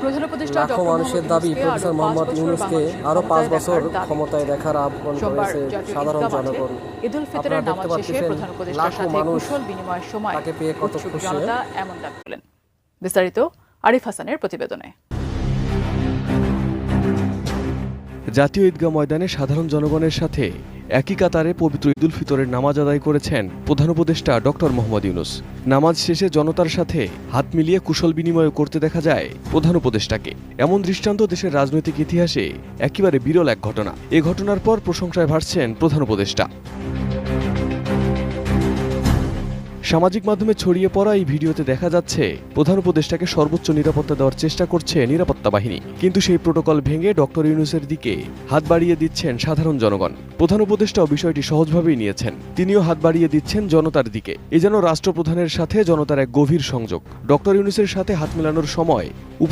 প্রধান উপদেষ্টা লাখো মানুষের দাবি প্রফেসর মোহাম্মদ ইউনূসকে আরও 5 বছর ক্ষমতায় দেখার আহ্বান করেছে সাধারণ জনগণ। ঈদুল ফিতরের নামাজ শেষে প্রধান উপদেষ্টার সাথে কুশল বিনিময়ের সময় তাকে পেয়ে কত উৎসুক খুশি। জনতা এমন দাবি করলেন। বিস্তারিত আরিফ হাসানের প্রতিবেদনে। জাতীয় ঈদগাহ ময়দানে সাধারণ জনগণের সাথে একই কাতারে পবিত্র ঈদুল ফিতরের নামাজ আদায় করেছেন প্রধান উপদেষ্টা ডক্টর মোহাম্মদ ইউনূস। নামাজ শেষে জনতার সাথে হাত মিলিয়ে কুশল বিনিময় করতে দেখা যায় প্রধান উপদেষ্টাকে। এমন দৃষ্টান্ত দেশের রাজনৈতিক ইতিহাসে একেবারে বিরল এক ঘটনা। এ ঘটনার পর প্রশংসায় ভাসছেন প্রধান উপদেষ্টা। সামাজিক মাধ্যমে ছড়িয়ে পড়া এই ভিডিওতে দেখা যাচ্ছে প্রধান উপদেষ্টাকে সর্বোচ্চ নিরাপত্তা দেওয়ার চেষ্টা করছে নিরাপত্তা বাহিনী, কিন্তু সেই প্রোটোকল ভেঙে ডক্টর ইউনূসের দিকে হাত বাড়িয়ে দিচ্ছেন সাধারণ জনগণ। প্রধান উপদেষ্টাও বিষয়টি সহজভাবেই নিয়েছেন, তিনিও হাত বাড়িয়ে দিচ্ছেন জনতার দিকে। এ যেন রাষ্ট্রপ্রধানের সাথে জনতার এক গভীর সংযোগ। ডক্টর ইউনূসের সাথে হাত মেলানোর সময়